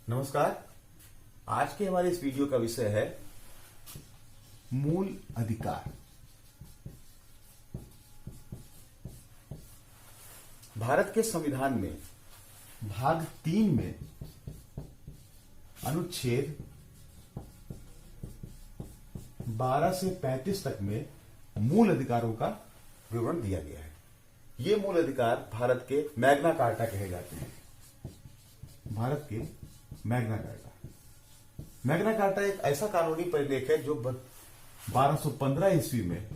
नमस्कार। आज के हमारे इस वीडियो का विषय है मूल अधिकार। भारत के संविधान में भाग 3 में अनुच्छेद 12 से 35 तक में मूल अधिकारों का विवरण दिया गया है। ये मूल अधिकार भारत के मैग्ना कार्टा कहे जाते हैं। भारत के मैग्ना कार्टा एक ऐसा कानूनी परिलेख है जो 1215 ईस्वी में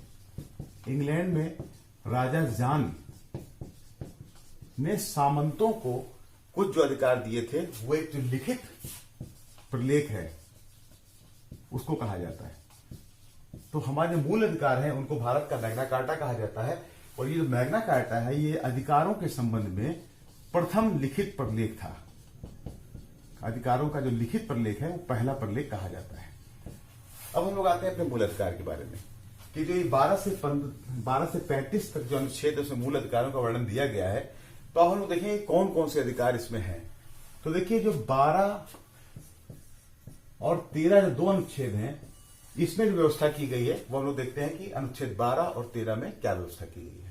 इंग्लैंड में राजा जॉन ने सामंतों को कुछ जो अधिकार दिए थे वो एक जो लिखित प्रलेख है उसको कहा जाता है। तो हमारे जो मूल अधिकार हैं उनको भारत का मैग्ना कार्टा कहा जाता है। और ये जो मैग्ना कार्टा है ये अधिकारों के संबंध में प्रथम लिखित प्रलेख था। अधिकारों का जो लिखित प्रलेख है वो पहला प्रलेख कहा जाता है। अब हम लोग आते हैं अपने मूल अधिकार के बारे में कि जो ये 12 से 35 तक जो अनुच्छेद उसमें मूल अधिकारों का वर्णन दिया गया है। तो अब हम लोग देखेंगे कौन कौन से अधिकार इसमें हैं। तो देखिए जो 12 और 13 जो दो अनुच्छेद हैं इसमें जो व्यवस्था की गई है वो हम लोग देखते हैं कि अनुच्छेद 12 और 13 में क्या व्यवस्था की गई है।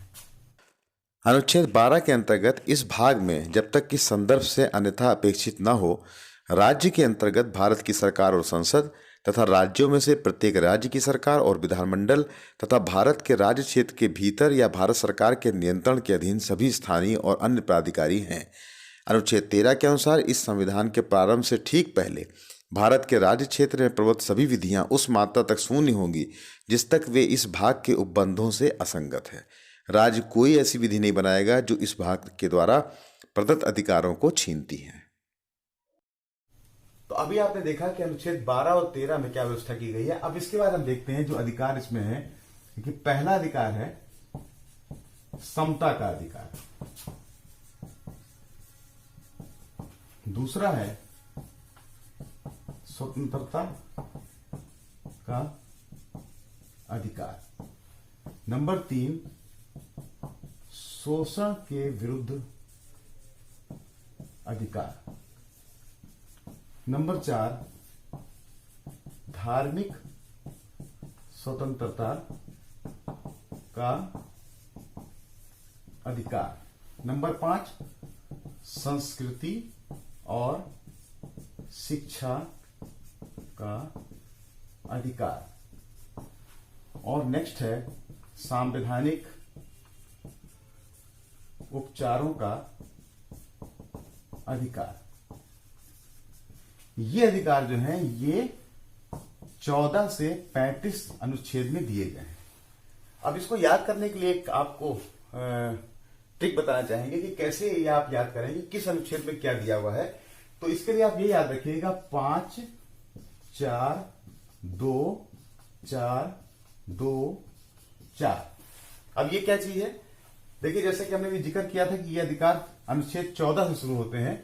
अनुच्छेद 12 के अंतर्गत इस भाग में जब तक कि संदर्भ से अन्यथा अपेक्षित न हो, राज्य के अंतर्गत भारत की सरकार और संसद तथा राज्यों में से प्रत्येक राज्य की सरकार और विधानमंडल तथा भारत के राज्य क्षेत्र के भीतर या भारत सरकार के नियंत्रण के अधीन सभी स्थानीय और अन्य प्राधिकारी हैं। अनुच्छेद 13 के अनुसार इस संविधान के प्रारंभ से ठीक पहले भारत के राज्य क्षेत्र में प्रवृत्त सभी विधियां उस मात्रा तक शून्य होंगी जिस तक वे इस भाग के उपबंधों से असंगत है। राज्य कोई ऐसी विधि नहीं बनाएगा जो इस भाग के द्वारा प्रदत्त अधिकारों को छीनती है। तो अभी आपने देखा कि अनुच्छेद 12 और 13 में क्या व्यवस्था की गई है। अब इसके बाद हम देखते हैं जो अधिकार इसमें है कि पहला अधिकार है समता का अधिकार, दूसरा है स्वतंत्रता का अधिकार, नंबर 3 शोषण के विरुद्ध अधिकार, नंबर 4 धार्मिक स्वतंत्रता का अधिकार, नंबर 5 संस्कृति और शिक्षा का अधिकार, और नेक्स्ट है सांवैधानिक उपचारों का अधिकार। ये अधिकार जो हैं ये 14 से 35 अनुच्छेद में दिए गए हैं। अब इसको याद करने के लिए एक आपको ट्रिक बताना चाहेंगे कि कैसे ये आप याद करेंगे किस अनुच्छेद में क्या दिया हुआ है। तो इसके लिए आप ये याद रखिएगा 5 4 2 4 2 4। अब ये क्या चीज है, देखिए जैसे कि हमने भी जिक्र किया था कि ये अधिकार अनुच्छेद 14 से शुरू होते हैं।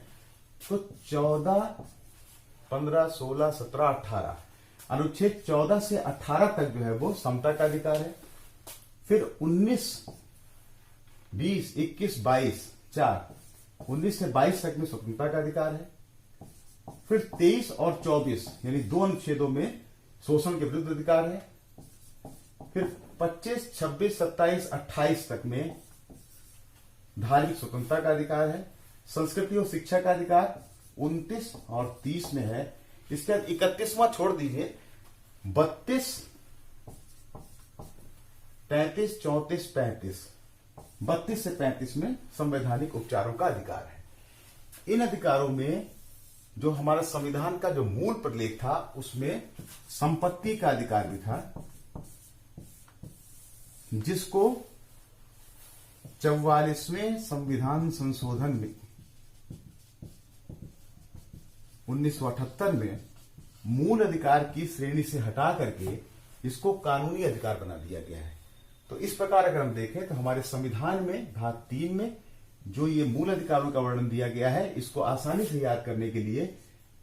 तो 14 15 16 17 18 अनुच्छेद 14 से 18 तक जो है वो समता का अधिकार है। फिर 19 20 21 22 4 19 से 22 तक में स्वतंत्रता का अधिकार है। फिर 23 और 24 यानी दो अनुच्छेदों में शोषण के विरुद्ध अधिकार है। फिर 25 26 27 28 तक में धार्मिक स्वतंत्रता का अधिकार है। संस्कृति और शिक्षा का अधिकार 29 और 30 में है। इसके बाद 31वां छोड़ दीजिए, 32 33 34 35 32 से 35 में संवैधानिक उपचारों का अधिकार है। इन अधिकारों में जो हमारा संविधान का जो मूल प्रलेख था उसमें संपत्ति का अधिकार भी था, जिसको 44वें संविधान संशोधन में 1978 में मूल अधिकार की श्रेणी से हटा करके इसको कानूनी अधिकार बना दिया गया है। तो इस प्रकार अगर हम देखें तो हमारे संविधान में भाग 3 में जो ये मूल अधिकारों का वर्णन दिया गया है इसको आसानी से याद करने के लिए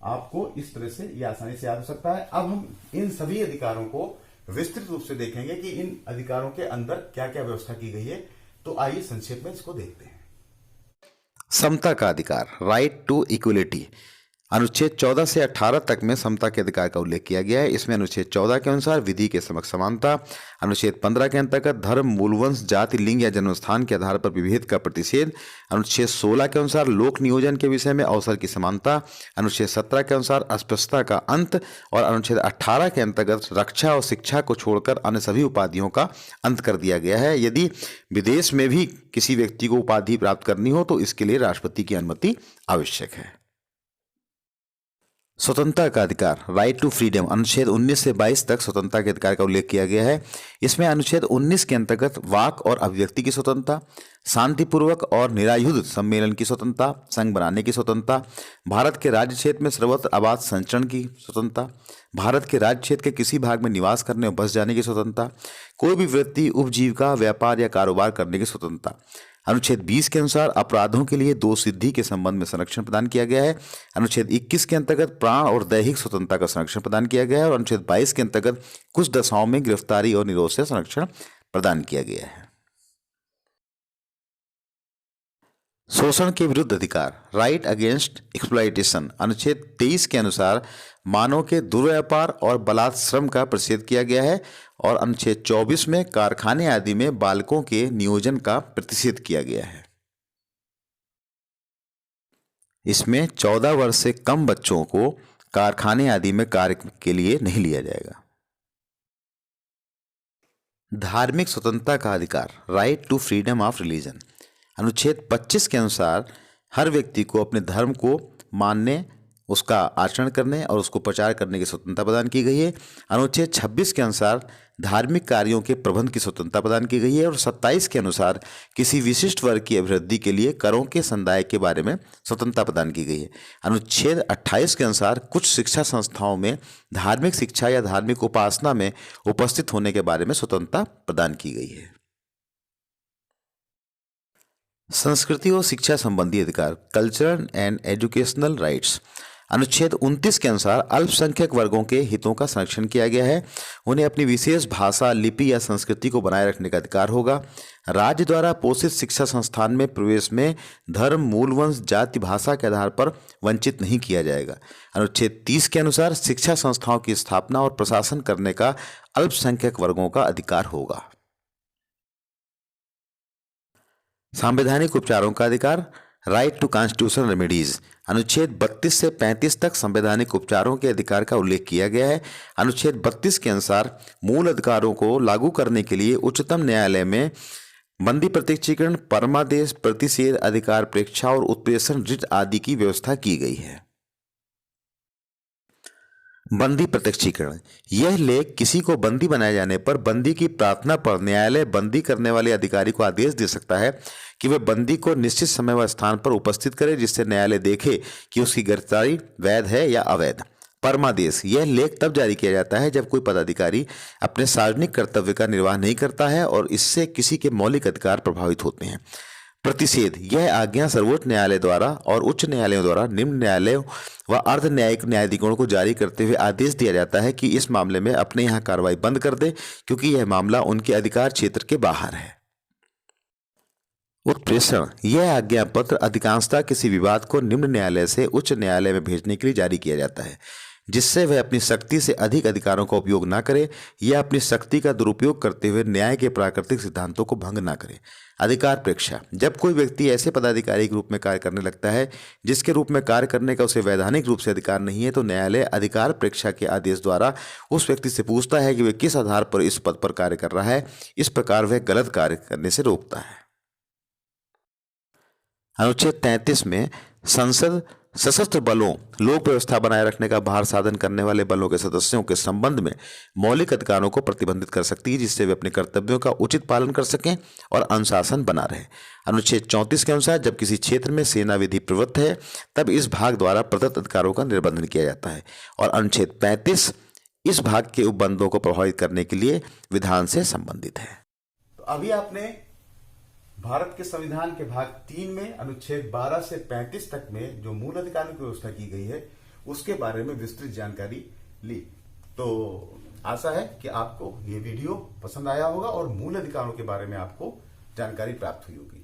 आपको इस तरह से ये आसानी से याद हो सकता है। अब हम इन सभी अधिकारों को विस्तृत रूप से देखेंगे कि इन अधिकारों के अंदर क्या क्या व्यवस्था की गई है। तो आइए संक्षेप में इसको देखते हैं। समता का अधिकार, राइट टू इक्वलिटी। अनुच्छेद 14 से 18 तक में समता के अधिकार का उल्लेख किया गया है। इसमें अनुच्छेद 14 के अनुसार विधि के समक्ष समानता, अनुच्छेद 15 के अंतर्गत धर्म, मूलवंश, जाति, लिंग या जन्मस्थान के आधार पर विभेद का प्रतिषेध, अनुच्छेद 16 के अनुसार लोक नियोजन के विषय में अवसर की समानता, अनुच्छेद 17 के अनुसार अस्पृश्यता का अंत और अनुच्छेद 18 के अंतर्गत रक्षा और शिक्षा को छोड़कर अन्य सभी उपाधियों का अंत कर दिया गया है। यदि विदेश में भी किसी व्यक्ति को उपाधि प्राप्त करनी हो तो इसके लिए राष्ट्रपति की अनुमति आवश्यक है। स्वतंत्रता का अधिकार, राइट टू फ्रीडम, अनुच्छेद 19 से 22 तक स्वतंत्रता के अधिकार का उल्लेख किया गया है। इसमें अनुच्छेद 19 के अंतर्गत वाक और अभिव्यक्ति की स्वतंत्रता, शांतिपूर्वक और निरायुध सम्मेलन की स्वतंत्रता, संघ बनाने की स्वतंत्रता, भारत के राज्य क्षेत्र में सर्वत्र आबाद संचरण की स्वतंत्रता, भारत के राज्य क्षेत्र के किसी भाग में निवास करने और बस जाने की स्वतंत्रता, कोई भी वृत्ति, उपजीविका, व्यापार या कारोबार करने की स्वतंत्रता। अनुच्छेद 20 के अनुसार अपराधों के लिए दोष सिद्धि के संबंध में संरक्षण प्रदान किया गया है। अनुच्छेद 21 के अंतर्गत प्राण और दैहिक स्वतंत्रता का संरक्षण प्रदान किया गया है और अनुच्छेद 22 के अंतर्गत कुछ दशाओं में गिरफ्तारी और निरोध से संरक्षण प्रदान किया गया है। शोषण के विरुद्ध अधिकार, राइट अगेंस्ट एक्सप्लॉयटेशन, अनुच्छेद 23 के अनुसार मानव के दुर्व्यापार और बलात्श्रम का प्रतिषेध किया गया है और अनुच्छेद 24 में कारखाने आदि में बालकों के नियोजन का प्रतिषेध किया गया है। इसमें 14 वर्ष से कम बच्चों को कारखाने आदि में कार्य के लिए नहीं लिया जाएगा। धार्मिक स्वतंत्रता का अधिकार, right to freedom of religion, अनुच्छेद 25 के अनुसार हर व्यक्ति को अपने धर्म को मानने, उसका आचरण करने और उसको प्रचार करने की स्वतंत्रता प्रदान की गई है। अनुच्छेद 26 के अनुसार धार्मिक कार्यों के प्रबंध की स्वतंत्रता प्रदान की गई है और 27 के अनुसार किसी विशिष्ट वर्ग की अभिवृद्धि के लिए करों के संदाय के बारे में स्वतंत्रता प्रदान की गई है। अनुच्छेद 28 के अनुसार कुछ शिक्षा संस्थाओं में धार्मिक शिक्षा या धार्मिक उपासना में उपस्थित होने के बारे में स्वतंत्रता प्रदान की गई है। संस्कृति और शिक्षा संबंधी अधिकार, कल्चरल एंड एजुकेशनल राइट्स, अनुच्छेद 29 के अनुसार अल्पसंख्यक वर्गों के हितों का संरक्षण किया गया है। उन्हें अपनी विशेष भाषा, लिपि या संस्कृति को बनाए रखने का अधिकार होगा। राज्य द्वारा पोषित शिक्षा संस्थान में प्रवेश में धर्म, मूलवंश, जाति, भाषा के आधार पर वंचित नहीं किया जाएगा। अनुच्छेद 30 के अनुसार शिक्षा संस्थाओं की स्थापना और प्रशासन करने का अल्पसंख्यक वर्गों का अधिकार होगा। संवैधानिक उपचारों का अधिकार, राइट टू कॉन्स्टिट्यूशनल रेमेडीज, अनुच्छेद 32 से 35 तक संवैधानिक उपचारों के अधिकार का उल्लेख किया गया है। अनुच्छेद 32 के अनुसार मूल अधिकारों को लागू करने के लिए उच्चतम न्यायालय में बंदी प्रत्यक्षीकरण, परमादेश, प्रतिषेध, अधिकार प्रेक्षा और उत्प्रेषण रिट आदि की व्यवस्था की गई है। बंदी प्रत्यक्षीकरण, यह लेख किसी को बंदी बनाए जाने पर बंदी की प्रार्थना पर न्यायालय बंदी करने वाले अधिकारी को आदेश दे सकता है कि वह बंदी को निश्चित समय व स्थान पर उपस्थित करे, जिससे न्यायालय देखे कि उसकी गिरफ्तारी वैध है या अवैध। परमादेश, यह लेख तब जारी किया जाता है जब कोई पदाधिकारी अपने सार्वजनिक कर्तव्य का निर्वाह नहीं करता है और इससे किसी के मौलिक अधिकार प्रभावित होते हैं। प्रतिषेध, यह आज्ञा सर्वोच्च न्यायालय द्वारा और उच्च न्यायालयों द्वारा निम्न न्यायालयों व अर्ध न्यायिक न्यायाधीशों को जारी करते हुए आदेश दिया जाता है कि इस मामले में अपने यहाँ कार्रवाई बंद कर दे, क्योंकि यह मामला उनके अधिकार क्षेत्र के बाहर है। उत्प्रेषण, यह आज्ञा पत्र अधिकांशतः किसी विवाद को निम्न न्यायालय से उच्च न्यायालय में भेजने के लिए जारी किया जाता है, जिससे वह अपनी शक्ति से अधिक अधिकारों का उपयोग न करे या अपनी शक्ति का दुरुपयोग करते हुए न्याय के प्राकृतिक सिद्धांतों को भंग न करे। अधिकार प्रेक्षा, जब कोई व्यक्ति ऐसे पदाधिकारी के रूप में कार्य करने लगता है जिसके रूप में कार्य करने का उसे वैधानिक रूप से अधिकार नहीं है, तो न्यायालय अधिकार प्रेक्षा के आदेश द्वारा उस व्यक्ति से पूछता है कि वह किस आधार पर इस पद पर कार्य कर रहा है। इस प्रकार वह गलत कार्य करने से रोकता है। अनुच्छेद 33 में संसद सशस्त्र बलों, लोक व्यवस्था बनाए रखने का भार साधन करने वाले बलों के सदस्यों के संबंध में मौलिक अधिकारों को प्रतिबंधित कर सकती है, जिससे वे अपने कर्तव्यों का उचित पालन कर सकें और अनुशासन बना रहे। अनुच्छेद 34 के अनुसार जब किसी क्षेत्र में सेना विधि प्रवृत्त है तब इस भाग द्वारा प्रदत्त अधिकारों का निर्बंधन किया जाता है और अनुच्छेद 35 इस भाग के उपबंधों को प्रभावित करने के लिए विधान से संबंधित है। तो अभी आपने भारत के संविधान के भाग 3 में अनुच्छेद 12 से 35 तक में जो मूल अधिकारों की व्यवस्था की गई है उसके बारे में विस्तृत जानकारी ली। तो आशा है कि आपको ये वीडियो पसंद आया होगा और मूल अधिकारों के बारे में आपको जानकारी प्राप्त हुई होगी।